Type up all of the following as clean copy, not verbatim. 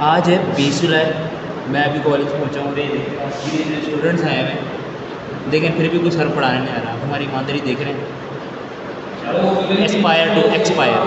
आज है 20 जुलाई। मैं अभी कॉलेज पहुंचा हूँ। स्टूडेंट्स आए हैं, लेकिन फिर भी कोई सर पढ़ाने नहीं आ रहा। हमारी ईमानदारी देख रहे हैं। Aspire to expire.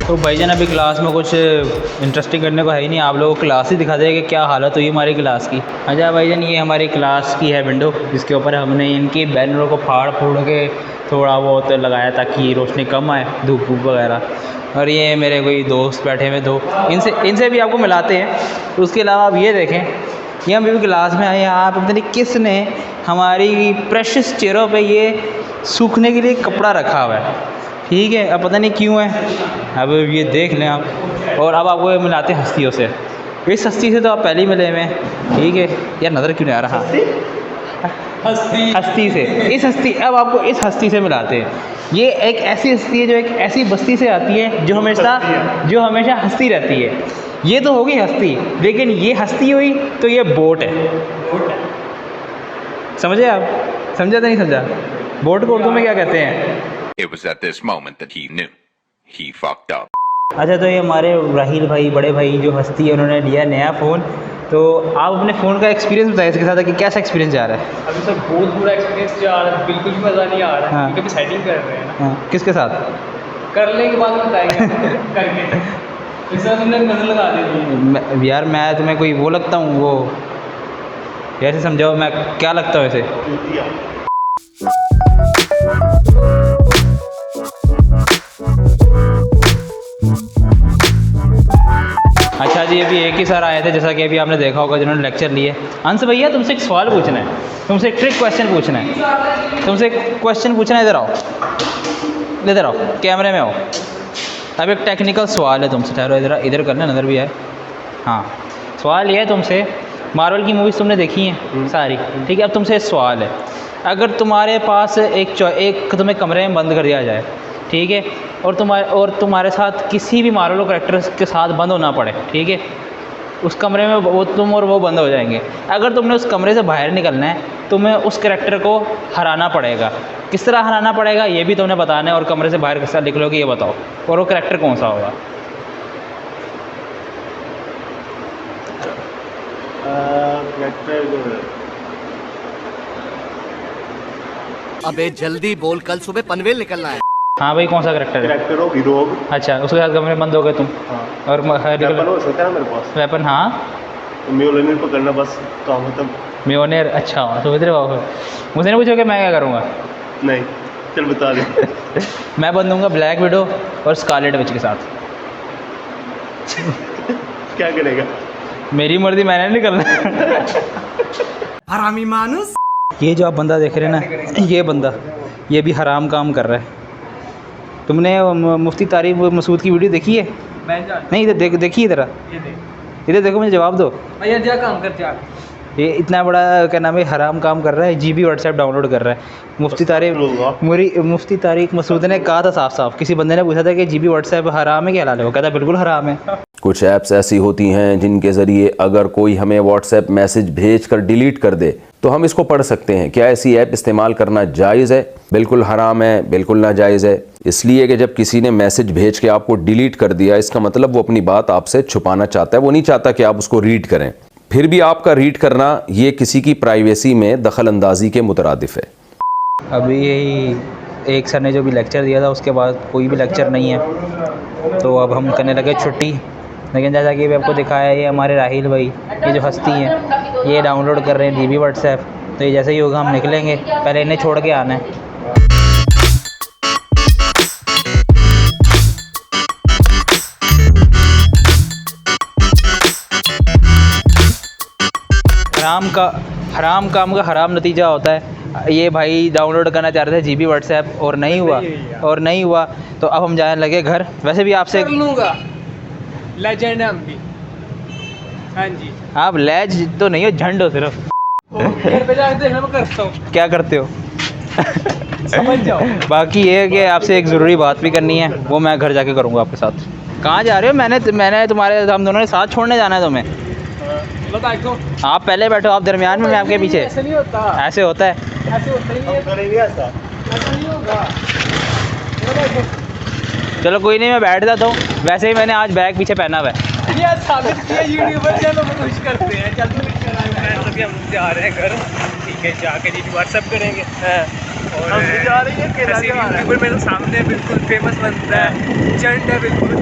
तो भाईजान अभी क्लास में कुछ इंटरेस्टिंग करने को है ही नहीं। आप लोगों को क्लास ही दिखा दें कि क्या हालत हुई हमारी क्लास की। अच्छा भाईजान, ये हमारी क्लास की है विंडो, जिसके ऊपर हमने इनकी बैनरों को फाड़ फूड़ के थोड़ा बहुत लगाया ताकि रोशनी कम आए, धूप वूप वगैरह। और ये मेरे कोई दोस्त बैठे हुए दो, इनसे भी आपको मिलाते हैं। उसके अलावा आप ये देखें, ये हम अभी क्लास में आए, यहाँ पता नहीं किस ने हमारी प्रेशियस चेयरों पे ये सूखने के लिए कपड़ा रखा हुआ है। ठीक है, अब पता नहीं क्यों है, अब ये देख लें आप। और अब आपको मिलाते हैं हस्तियों से। इस हस्ती से तो आप पहले ही मिले हुए हैं। ठीक है यार, नज़र क्यों नहीं आ रहा? हस्ती से, इस हस्ती, अब आपको इस हस्ती से मिलाते हैं। ये एक ऐसी हस्ती है जो एक ऐसी बस्ती से आती है जो हमेशा हंसती रहती है। ये तो होगी हस्ती, लेकिन ये हस्ती हुई तो ये बोट है। समझे आप? समझा तो नहीं समझा? बोट को उर्दू में क्या कहते हैं? It was at this moment that he knew. He fucked up. अच्छा, तो ये हमारे राहिल भाई, बड़े भाई जो हस्ती है, उन्होंने लिया नया फ़ोन। तो आप अपने फ़ोन का एक्सपीरियंस बताइए इसके साथ कि कैसा एक्सपीरियंस जा रहा है? अभी सर बहुत बुरा एक्सपीरियंस जा रहा है, बिल्कुल भी मज़ा नहीं आ रहा है। हाँ। क्योंकि अभी सेटिंग कर रहे हैं ना। हाँ, किसके साथ? कर लेंगे, बाद में बताएंगे करके। इस तरह तुमने नज़र लगा दी। यार मैं तुम्हें कोई वो लगता हूँ? वो ऐसे समझाओ, मैं क्या लगता हूँ ऐसे? अच्छा जी, अभी एक ही सर आए थे, जैसा कि अभी आपने देखा होगा, जिन्होंने लेक्चर लिए। अंश भैया, तुमसे एक सवाल पूछना है, तुमसे एक ट्रिक क्वेश्चन पूछना है, तुमसे एक क्वेश्चन पूछना है। इधर आओ, इधर आओ, कैमरे में आओ। अब एक टेक्निकल सवाल है तुमसे। ठहरो, इधर करना, नज़र भी आए। हाँ, सवाल ये है तुमसे, मार्वल की मूवीज़ तुमने देखी हैं सारी, ठीक है? अब तुमसे सवाल है, अगर तुम्हारे पास एक तुम्हें कमरे में बंद कर दिया जाए, ठीक है, और तुम्हारे साथ किसी भी मार्वल कैरेक्टर के साथ बंद होना पड़े, ठीक है, उस कमरे में तुम और वो बंद हो जाएंगे। अगर तुमने उस कमरे से बाहर निकलना है, तुम्हें उस कैरेक्टर को हराना पड़ेगा। किस तरह हराना पड़ेगा ये भी तुमने बताना है, और कमरे से बाहर किस तरह निकलोगे ये बताओ, और वो कैरेक्टर कौन सा होगा? अबे जल्दी बोल, कल सुबह पनवेल निकलना है। हाँ भाई, कौन सा कैरेक्टर है? कैरेक्टर हो हीरो। अच्छा, उसके साथ कमरे में बंद हो गए तुम। हाँ। और वेपन हो सकता है मेरे पास। वेपन, हाँ, तो म्योलनिर पकड़ना बस काम खत्म। म्योनेर, अच्छा, तो इधर आओ। मुझसे नहीं पूछोगे मैं क्या करूँगा? नहीं, चल बता दे। मैं बंदूंगा ब्लैक विडो और स्कारलेट विच के साथ। क्या करेगा? मेरी मर्जी, मैंने नहीं निकलना। हरामी मानुस। ये जो आप बंदा देख रहे हैं ना, ये बंदा, ये भी हराम काम कर रहा है। तुमने मुफ्ती तारिक मसूद की वीडियो देखी है? नहीं, इधर देखिए, इधर देखो, मुझे जवाब दो। भैया क्या काम करते हैं? ये इतना बड़ा क्या नाम है, हराम काम कर रहा है, जीबी व्हाट्सएप डाउनलोड कर रहा है। मुफ्ती तारिक मसूद ने कहा था साफ साफ, किसी बंदे ने पूछा था कि जीबी व्हाट्सएप हराम है क्या हलाल है? वो कहता बिल्कुल हराम है। कुछ ऐप्स ऐसी होती हैं जिनके ज़रिए अगर कोई हमें व्हाट्सएप मैसेज भेज कर डिलीट कर दे तो हम इसको पढ़ सकते हैं। क्या ऐसी ऐप इस्तेमाल करना जायज़ है? बिल्कुल हराम है, बिल्कुल नाजायज़ है। इसलिए कि जब किसी ने मैसेज भेज के आपको डिलीट कर दिया, इसका मतलब वो अपनी बात आपसे छुपाना चाहता है, वो नहीं चाहता कि आप उसको रीड करें। फिर भी आपका रीड करना ये किसी की प्राइवेसी में दखल अंदाजी के मुतरादिफ है। अभी यही एक सर ने जो भी लेक्चर दिया था, उसके बाद कोई भी लेक्चर नहीं है, तो अब हम करने लगे छुट्टी। लेकिन जैसा कि आपको दिखाया है, ये हमारे राहिल भाई, ये जो हस्ती हैं, ये डाउनलोड कर रहे हैं जीबी व्हाट्सएप। तो ये जैसे ही होगा हम निकलेंगे, पहले इन्हें छोड़ के आना है। हराम काम का हराम नतीजा होता है। ये भाई डाउनलोड करना चाह रहे थे जीबी व्हाट्सएप, और नहीं हुआ तो अब हम जाने लगे घर। वैसे भी आपसे लूँगा, लेजेंड है हम भी। हाँ जी, आप लेज तो नहीं हो, झंड हो सिर्फ। घर पे जाके देखना मैं करता हूँ। क्या करते हो? समझ जाओ। बाकी ये है कि आपसे एक ज़रूरी बात भी करनी है, वो मैं घर जाके करूँगा आपके साथ। कहाँ जा रहे हो? मैंने हम दोनों ने साथ छोड़ने जाना है तुम्हें। आप पहले बैठो, आप दरमियान में, मैं आपके पीछे। ऐसे नहीं होता। ऐसे होता है। ऐसे होता ही नहीं हम करेंगे ऐसा ऐसा नहीं होगा। चलो कोई नहीं, मैं बैठ जाता हूँ। वैसे ही मैंने आज बैग पीछे पहना हुआ है। ये साबित किया यूट्यूबर चलो खुश करते हैं। चल तू सभी हम जा रहे हैं घर, ठीक है, जाके जी व्हाट्सएप करेंगे। और हम भी जा रहे हैं, अकेला ऐसे जा रहा है। यूट्यूबर मेरे सामने बिल्कुल फेमस बनता है, चंट है बिल्कुल।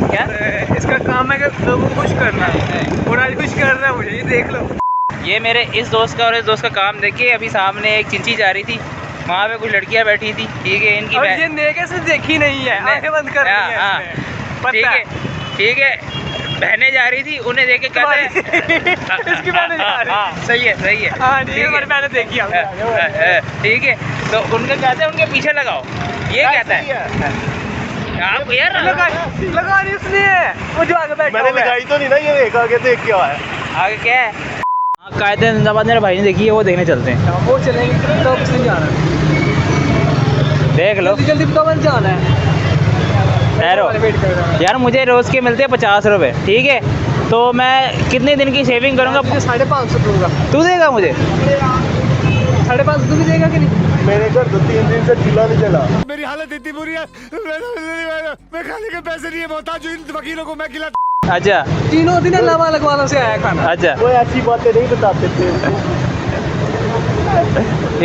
क्या? और इसका काम है कि लोगों को खुश करना है, और आज खुश करना है मुझे, ये देख लो। ये मेरे इस दोस्त का और इस दोस्त का काम देखिए। अभी सामने एक चिंची जा रही थी, वहाँ पे कुछ लड़कियाँ बैठी थी, ठीक है। इनकी और बहन- ये नेके से देखी नहीं है, आंखें बंद कर ली हाँ, है हाँ। इसने। ठीक पता है, ठीक है। बहनें जा रही थी, उन्हें देख के कहते हैं इसकी बहनें जा रही। हाँ, सही है, सही है। हाँ ठीक है, ठीक हमारी मैंने देखी हमने। ठीक है, तो उनके कहते हैं उनके पीछे लगाओ, ये कहता है। आप यार लगा रही उसने, वो जो आगे बैठा मैंने हुआ है। लगाई तो नहीं ना, ये देखा के देख के आया। आगे क्या है? कायदे जिंदाबाद मेरे भाई ने देखी है, वो देखने चलते हैं। वो चलेंगे तो किसने जाना है? देख लो। जल्दी जल्दी बताओ कौन जाना है। ठहरो वेट कर रहा है। यार, मुझे रोज़ के मिलते हैं 50 रुपये, ठीक है। तो मैं कितने दिन की सेविंग करूँगा? मुझे 550 दूंगा। तू देगा मुझे? 550 तू भी देगा कि नहीं? मेरे घर तो 3 दिन से चूल्हा नहीं जला। मेरी हालत इतनी बुरी है, मैं खाने के पैसे नहीं है, मोहताज हूं इन वकीलों को मैं खिला। अच्छा तीनों दिन अल्लाह लगवाना से आया खाना। अच्छा, वो ऐसी बातें नहीं बताते थे।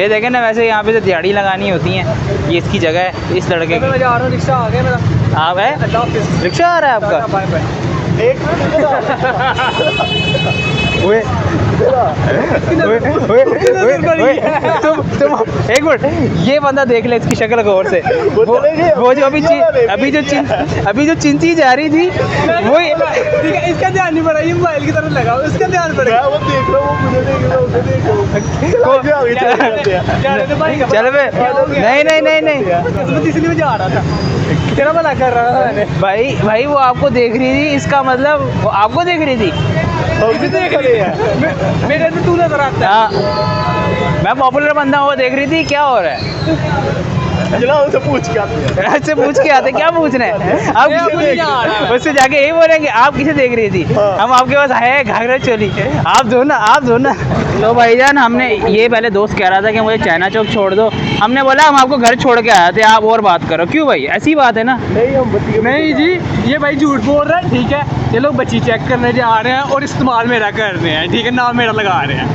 ये देखें ना, वैसे यहाँ पे तो दिहाड़ी लगानी होती है। ये इसकी जगह है, इस लड़के मैं की। जा रहा हूँ, रिक्शा आ गया मेरा। आप है? अल्लाह हाफिज़। रिक्शा आ रहा है आपका? Bye bye. एक मिनट इधर आ। ओए तुम एक मिनट, ये बंदा देख ले इसकी शक्ल गौर से। वो चले गए, वो जो अभी जो चिंची जा रही थी, वो ठीक है, इसका ध्यान नहीं पड़ा, ये मोबाइल की तरफ लगाओ, इसका ध्यान पड़ेगा। मैं वो देख रहा हूँ, वो मुझे देख रहा हूँ, उसे देख रहा हूँ। चलो आगे आगे चले जाते हैं। जा रहे थे भाई का चल बे। नहीं किस्मत इसलिए मैं जा रहा था, तेरा भला कर रहा था मैंने। भाई वो आपको देख रही थी, इसका मतलब वो आपको देख रही थी। हम भी देख रहे हैं। मेरे से तू नजर आता है। हाँ, मैं पॉपुलर बंदा हूँ, वो देख रही थी। क्या हो रहा है? चलो उनसे पूछ के आते हैं। उससे पूछ के आते, क्या पूछना है? आप मैं किसे मुझे देख यहाँ आ रहा है। उससे जाके यही बोलेंगे, आप किसे देख रही थी? हाँ। हम आपके पास आए हैं घाघरा चोली, आप दो ना। तो भाईजान, हमने ये पहले दोस्त कह रहा था कि मुझे चाइना चौक छोड़ दो। हमने बोला हम आपको घर छोड़ के आए थे, आप और बात करो। क्यों भाई, ऐसी बात है ना? नहीं हम बच्चे नहीं जी, ये भाई झूठ बोल रहा है, ठीक है। चलो बच्ची चेक करने जा रहे हैं और इस्तेमाल मेरा कर रहे हैं, ठीक है, नाम मेरा लगा रहे हैं।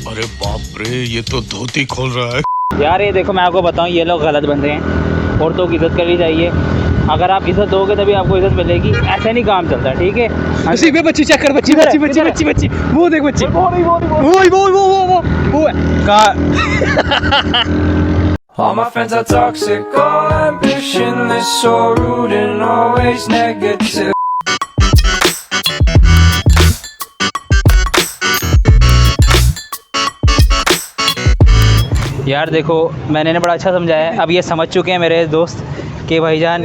अरे बाप रे, ये तो धोती खोल रहा है। यार ये देखो, मैं आपको बताऊँ, ये लोग गलत बंदे हैं। औरतों की इज्जत करनी चाहिए। अगर आप इज्जत दोगे तभी आपको इज्जत मिलेगी, ऐसे नहीं काम चलता, ठीक है। उसी पे बच्ची चेक कर, बच्ची वो देख बच्ची, वो है। All my friends are toxic, all ambitionless, so rude and always negative. यार देखो, मैंने इन्हें बड़ा अच्छा समझाया है। अब ये समझ चुके हैं मेरे दोस्त कि भाईजान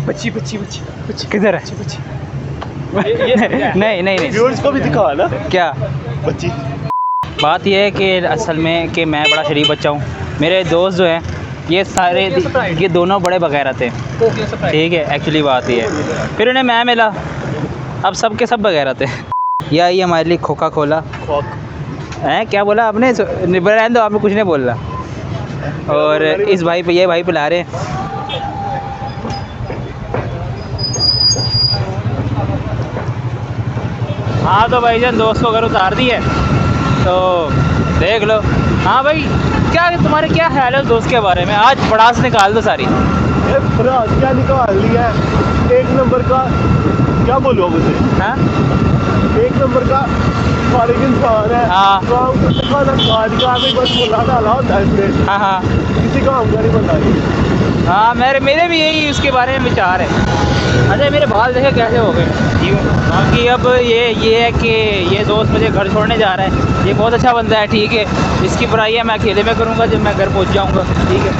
बच्ची किधर है? नहीं व्यूअर्स को भी दिखा ना क्या बच्ची। बात यह है कि असल में कि मैं बड़ा शरीफ बच्चा हूँ। मेरे दोस्त जो हैं ये सारे ये दोनों बड़े बगैरत हैं, ठीक है। एक्चुअली बात ये है, फिर उन्हें मैं मिला, अब सब के सब बगैरत हैं। या ये हमारे लिए खोखा खोला हैं। क्या बोला आपने? रहने दो, आपने कुछ नहीं बोल रहा। और इस भाई पे, ये भाई पिला रहे हैं। हाँ तो भाईजान, दोस्त को घर उतार दिए, तो देख लो। हाँ भाई, क्या तुम्हारे क्या ख्याल है उस दोस्त के बारे में? आज पड़ास निकाल दो सारी। ये फ्रांस क्या निकाल लिया है, एक नंबर का। क्या बोलूँ मुझे? हाँ एक नंबर का फारिग इंसान है। हाँ। काम को खाना खा दिया, बस मुला डाला होता है इसमें, हाँ किसी काम का नहीं बनता ये। हाँ, मेरे भी यही उसके बारे में विचार है। अच्छा, मेरे बाल देखे कैसे हो गए। बाकी अब ये है कि ये दोस्त मुझे घर छोड़ने जा रहा है। ये बहुत अच्छा बंदा है, ठीक है। इसकी बुराई है मैं अकेले में करूँगा जब मैं घर पहुँच जाऊँगा, ठीक है।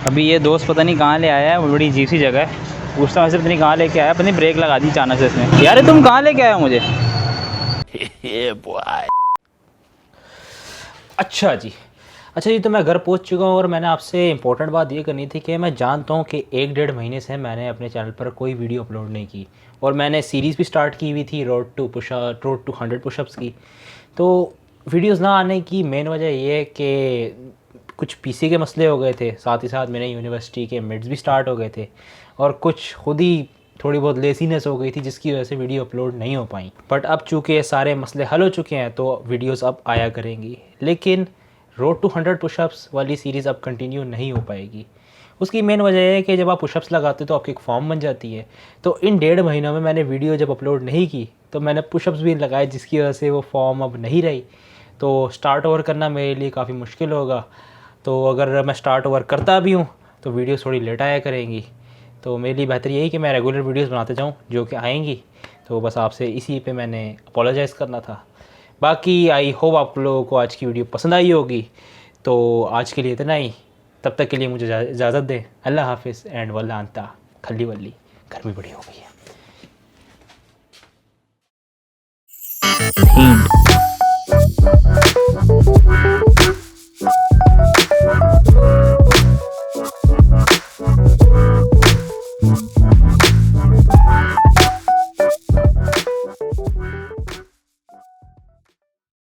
अभी ये दोस्त पता नहीं कहाँ ले आया है, वो बड़ी अजीब सी जगह है। पूछता हूँ, पता नहीं कहाँ लेके आया, पता नहीं ब्रेक लगा दी अचानक से इसने। यार तुम कहाँ लेके आए हो मुझे? अच्छा जी, तो मैं घर पहुंच चुका हूँ और मैंने आपसे इंपॉर्टेंट बात ये करनी थी कि मैं जानता हूँ कि 1-1.5 महीने से मैंने अपने चैनल पर कोई वीडियो अपलोड नहीं की, और मैंने सीरीज़ भी स्टार्ट की हुई थी रोड टू 100 पुशअप्स की। तो वीडियोस ना आने की मेन वजह ये है कि कुछ पीसी के मसले हो गए थे, साथ ही साथ मेरे यूनिवर्सिटी के मिड्स भी स्टार्ट हो गए थे, और कुछ खुद ही थोड़ी बहुत लेसीनेस हो गई थी जिसकी वजह से वीडियो अपलोड नहीं हो पाई। बट अब चूँकि ये सारे मसले हल हो चुके हैं तो वीडियोस अब आया करेंगी, लेकिन रोड टू 100 पुशअप्स वाली सीरीज़ अब कंटिन्यू नहीं हो पाएगी। उसकी मेन वजह है कि जब आप पुशअप्स लगाते हो तो आपकी एक फॉर्म बन जाती है। तो इन 1.5 महीनों में मैंने वीडियो जब अपलोड नहीं की तो मैंने पुशअप्स भी लगाए, जिसकी वजह से वो फॉर्म अब नहीं रही। तो स्टार्ट ओवर करना मेरे लिए काफ़ी मुश्किल होगा। तो अगर मैं स्टार्ट ओवर करता भी हूँ तो वीडियो थोड़ी लेट आया करेंगी। तो मेरे लिए बेहतर यही कि मैं रेगुलर वीडियोस बनाते जाऊँ जो कि आएंगी। तो बस आपसे इसी पे मैंने अपोलोजाइज़ करना था। बाकी आई होप आप लोगों को आज की वीडियो पसंद आई होगी। तो आज के लिए इतना ही, तब तक के लिए मुझे इजाज़त दें। अल्लाह हाफिज़ एंड वल्ला अंता खली वल्ली। गर्मी बड़ी हो गई है।